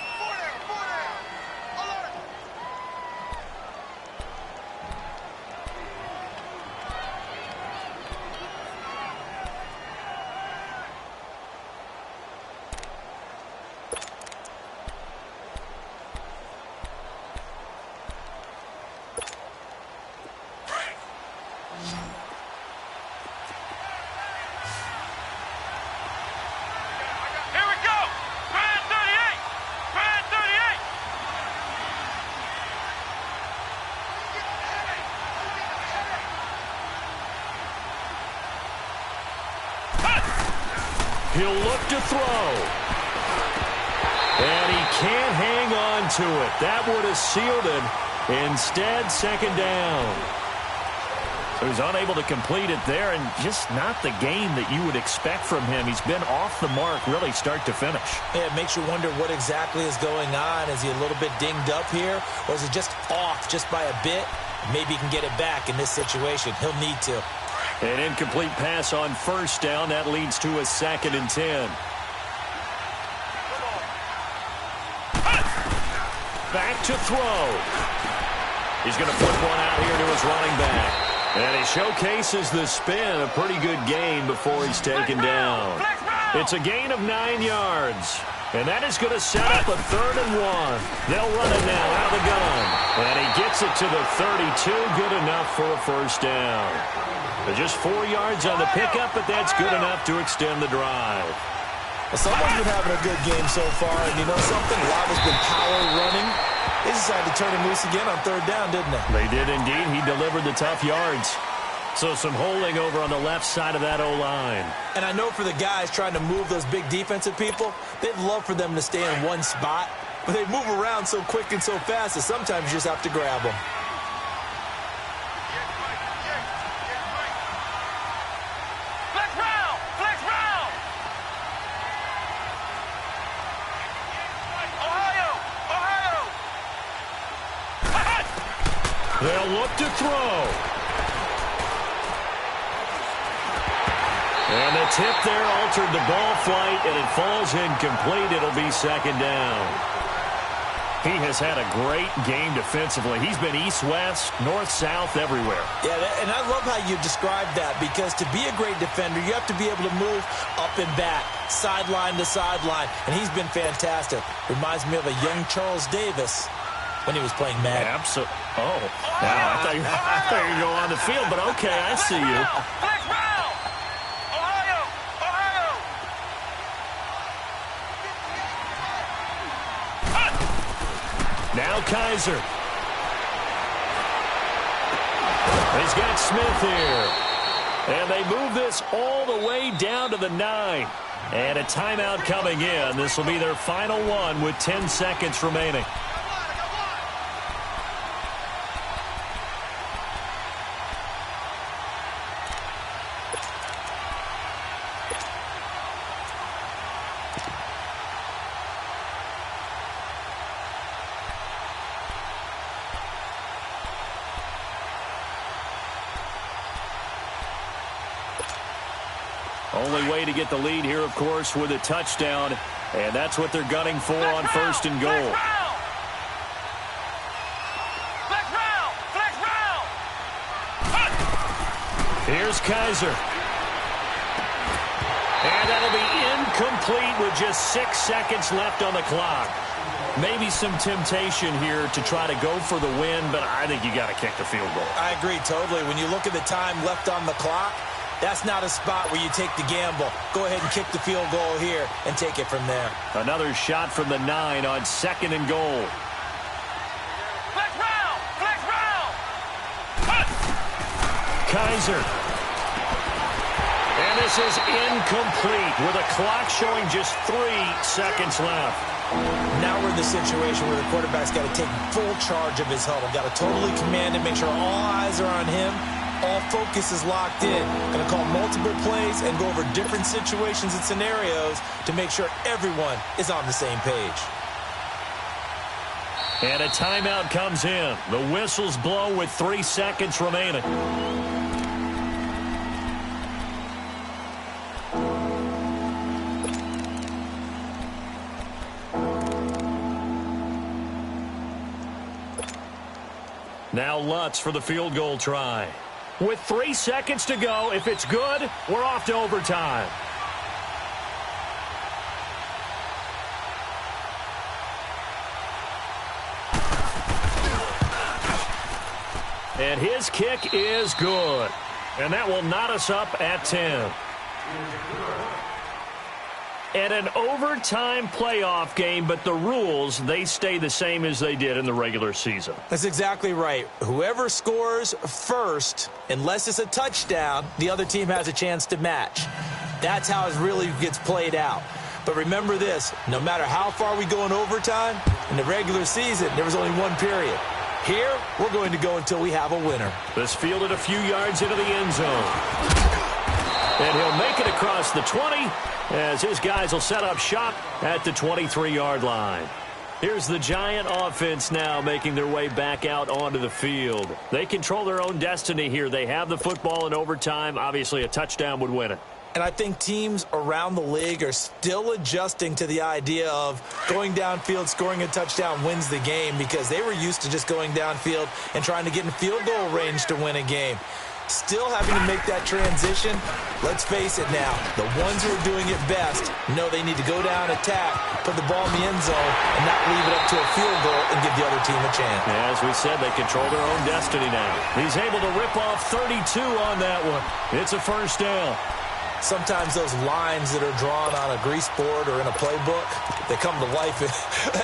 He'll look to throw. And he can't hang on to it. That would have sealed it. Instead, second down. So he's unable to complete it there, and just not the game that you would expect from him. He's been off the mark really start to finish. Yeah, it makes you wonder what exactly is going on. Is he a little bit dinged up here, or is it just off just by a bit? Maybe he can get it back in this situation. He'll need to. An incomplete pass on first down. That leads to a 2nd and 10. Back to throw. He's going to put one out here to his running back. And he showcases the spin. A pretty good gain before he's taken down. It's a gain of 9 yards. And that is going to set up a 3rd and 1. They'll run it now out of the gun. And he gets it to the 32. Good enough for a first down. Just 4 yards on the pickup, but that's good enough to extend the drive. Well, someone's been having a good game so far, and you know something? A lot has been power running. They decided to turn him loose again on 3rd down, didn't they? They did indeed. He delivered the tough yards. So some holding over on the left side of that O-line. And I know for the guys trying to move those big defensive people, they'd love for them to stay in one spot, but they move around so quick and so fast that sometimes you just have to grab them. They'll look to throw. And the tip there altered the ball flight, and it falls incomplete. It'll be 2nd down. He has had a great game defensively. He's been east-west, north-south, everywhere. Yeah, and I love how you described that, because to be a great defender, you have to be able to move up and back, sideline to sideline, and he's been fantastic. Reminds me of a young Charles Davis when he was playing Madden. Absolutely. Oh, wow, I thought you were going on the field, but okay, I see you. Now Kaiser. He's got Smith here. And they move this all the way down to the 9. And a timeout coming in. This will be their final one with 10 seconds remaining. Only way to get the lead here, of course, with a touchdown. And that's what they're gunning for on 1st and goal. Here's Kaiser. And that'll be incomplete with just 6 seconds left on the clock. Maybe some temptation here to try to go for the win, but I think you got to kick the field goal. I agree totally. When you look at the time left on the clock, that's not a spot where you take the gamble. Go ahead and kick the field goal here and take it from there. Another shot from the 9 on 2nd and goal. Flex round! Flex round! Kaiser. And this is incomplete with a clock showing just 3 seconds left. Now we're in the situation where the quarterback's got to take full charge of his huddle. Got to totally command it, make sure all eyes are on him. All focus is locked in. Going to call multiple plays and go over different situations and scenarios to make sure everyone is on the same page. And a timeout comes in. The whistles blow with 3 seconds remaining. Now Lutz for the field goal try. With 3 seconds to go, if it's good, we're off to overtime. And his kick is good. And that will knot us up at 10. And an overtime playoff game, but the rules, they stay the same as they did in the regular season. That's exactly right. Whoever scores first, unless it's a touchdown, the other team has a chance to match. That's how it really gets played out. But remember this, no matter how far we go in overtime, in the regular season, there was only one period. Here, we're going to go until we have a winner. This fielded a few yards into the end zone. And he'll make it across the 20 as his guys will set up shop at the 23-yard line. Here's the Giant offense now making their way back out onto the field. They control their own destiny here. They have the football in overtime. Obviously, a touchdown would win it. And I think teams around the league are still adjusting to the idea of going downfield, scoring a touchdown wins the game, because they were used to just going downfield and trying to get in field goal range to win a game. Still having to make that transition. Let's face it now, the ones who are doing it best know they need to go down, attack, put the ball in the end zone, and not leave it up to a field goal and give the other team a chance. As we said, they control their own destiny now. He's able to rip off 32 on that one. It's a first down. Sometimes those lines that are drawn on a grease board or in a playbook, they come to life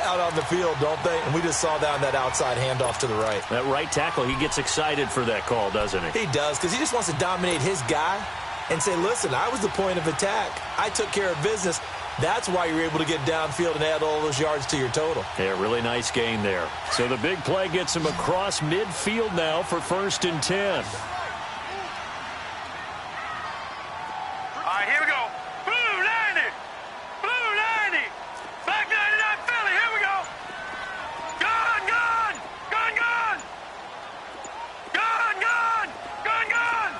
out on the field, don't they? And we just saw down that outside handoff to the right. That right tackle, he gets excited for that call, doesn't he? He does, because he just wants to dominate his guy and say, listen, I was the point of attack. I took care of business. That's why you're able to get downfield and add all those yards to your total. Yeah, really nice gain there. So the big play gets him across midfield now for 1st and 10. Here we go. Blue 90. Blue 90. Back 99 Philly. Here we go. Gun, gun. Gun, gun. Gun, gun. Gun, gun.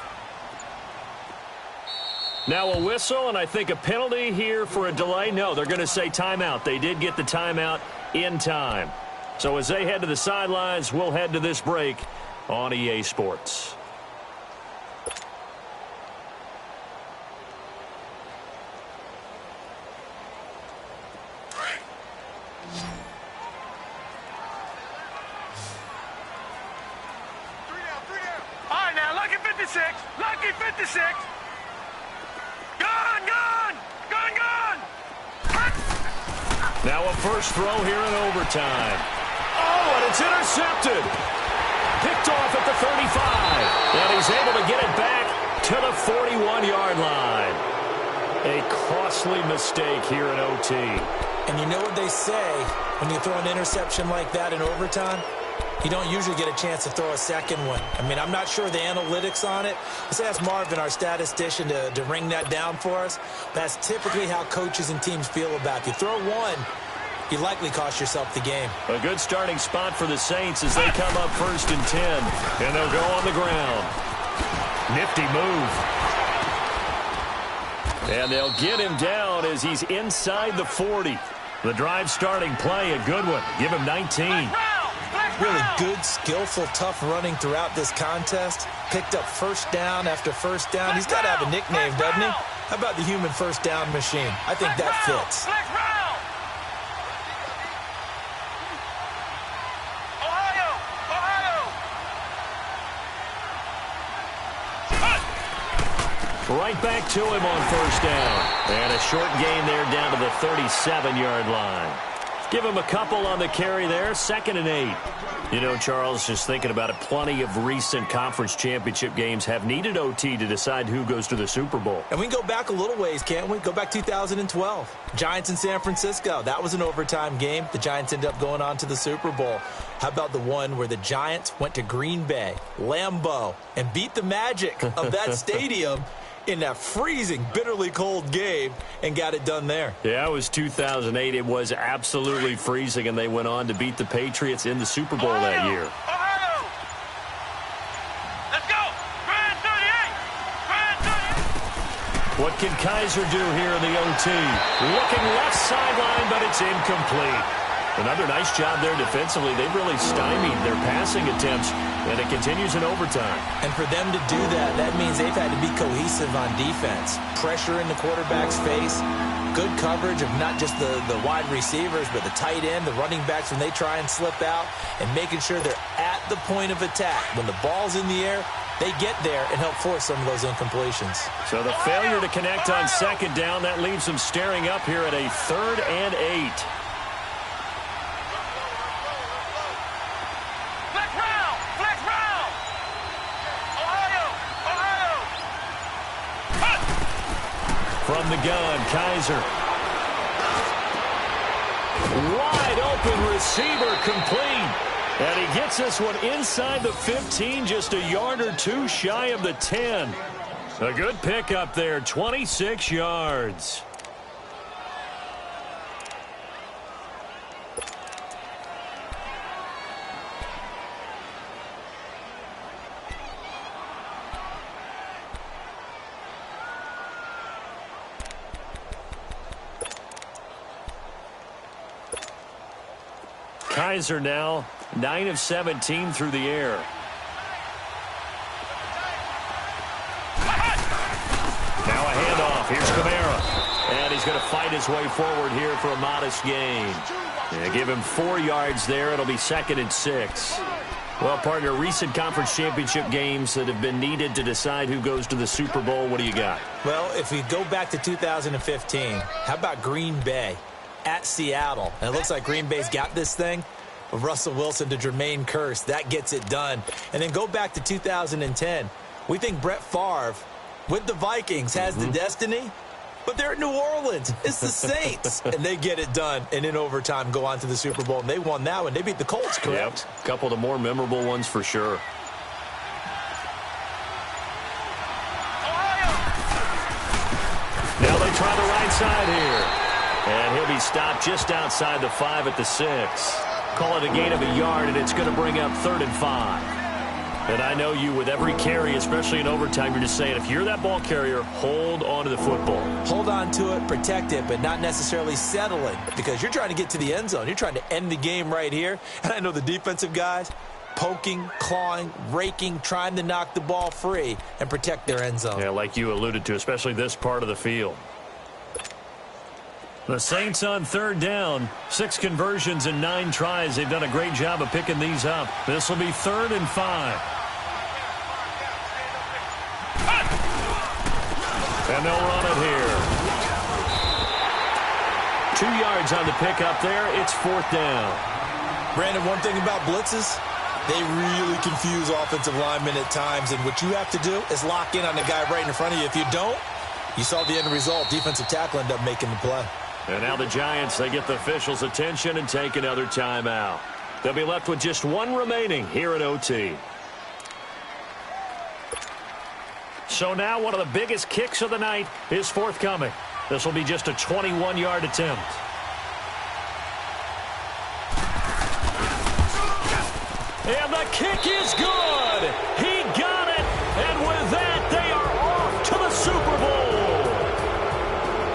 Now a whistle, and I think a penalty here for a delay. No, they're going to say timeout. They did get the timeout in time. So as they head to the sidelines, we'll head to this break on EA Sports. Lucky 56. Gun, gun. Gun, gun. Now a first throw here in overtime. Oh, and it's intercepted. Picked off at the 35. And he's able to get it back to the 41-yard line. A costly mistake here in OT. And you know what they say when you throw an interception like that in overtime? You don't usually get a chance to throw a second one. I mean, I'm not sure the analytics on it. Let's ask Marvin, our statistician, to ring that down for us. That's typically how coaches and teams feel about it. You throw one, you likely cost yourself the game. A good starting spot for the Saints as they come up 1st and 10. And they'll go on the ground. Nifty move. And they'll get him down as he's inside the 40. The drive starting play, a good one. Give him 19. Really good, skillful, tough running throughout this contest. Picked up first down after first down. He's got to have a nickname, doesn't he? How about the human first down machine? I think that fits. Right back to him on first down. And a short gain there down to the 37-yard line. Give him a couple on the carry there. 2nd and 8. You know, Charles, just thinking about it, plenty of recent conference championship games have needed OT to decide who goes to the Super Bowl. And we can go back a little ways, can't we? Go back 2012. Giants in San Francisco. That was an overtime game. The Giants ended up going on to the Super Bowl. How about the one where the Giants went to Green Bay, Lambeau, and beat the magic of that stadium in that freezing, bitterly cold game and got it done there? Yeah, it was 2008. It was absolutely freezing, and they went on to beat the Patriots in the Super Bowl that year. Ohio! Let's go! Grand 38! Grand 38! What can Kaiser do here in the OT? Looking left sideline, but it's incomplete. Another nice job there defensively. They've really stymied their passing attempts, and it continues in overtime. And for them to do that, that means they've had to be cohesive on defense. Pressure in the quarterback's face, good coverage of not just the wide receivers, but the tight end, the running backs when they try and slip out, and making sure they're at the point of attack. When the ball's in the air, they get there and help force some of those incompletions. So the failure to connect on 2nd down, that leaves them staring up here at a 3rd and 8. From the gun, Kaiser. Wide open receiver complete. And he gets this one inside the 15, just a yard or two shy of the 10. A good pickup there, 26 yards. Kaiser now 9 of 17 through the air. Now a handoff. Here's Kamara. And he's going to fight his way forward here for a modest gain. Yeah, give him 4 yards there. It'll be 2nd and 6. Well, partner, recent conference championship games that have been needed to decide who goes to the Super Bowl. What do you got? Well, if we go back to 2015, how about Green Bay at Seattle? And it looks like Green Bay's got this thing. With Russell Wilson to Jermaine Kearse, that gets it done. And then go back to 2010. We think Brett Favre with the Vikings has the destiny, but they're at New Orleans. It's the Saints. And they get it done. And in overtime, go on to the Super Bowl. And they won that one. They beat the Colts, correct? Yep. A couple of the more memorable ones for sure. Now they try the right side here. And he'll be stopped just outside the 5 at the 6. Call it a gain of a yard, and it's going to bring up 3rd and 5. And I know you, with every carry, especially in overtime, you're just saying, if you're that ball carrier, hold on to the football. Hold on to it, protect it, but not necessarily settling, because you're trying to get to the end zone. You're trying to end the game right here. And I know the defensive guys poking, clawing, raking, trying to knock the ball free and protect their end zone. Yeah, like you alluded to, especially this part of the field. The Saints on 3rd down. 6 conversions and 9 tries. They've done a great job of picking these up. This will be 3rd and 5. And they'll run it here. 2 yards on the pickup there. It's 4th down. Brandon, one thing about blitzes, they really confuse offensive linemen at times. And what you have to do is lock in on the guy right in front of you. If you don't, you saw the end result. Defensive tackle ended up making the play. And now the Giants, they get the officials' attention and take another timeout. They'll be left with just 1 remaining here at OT. So now one of the biggest kicks of the night is forthcoming. This will be just a 21-yard attempt. And the kick is good. He got it. And with that, they are off to the Super Bowl.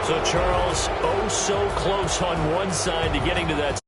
So, Charles, oh so close on one side to getting to that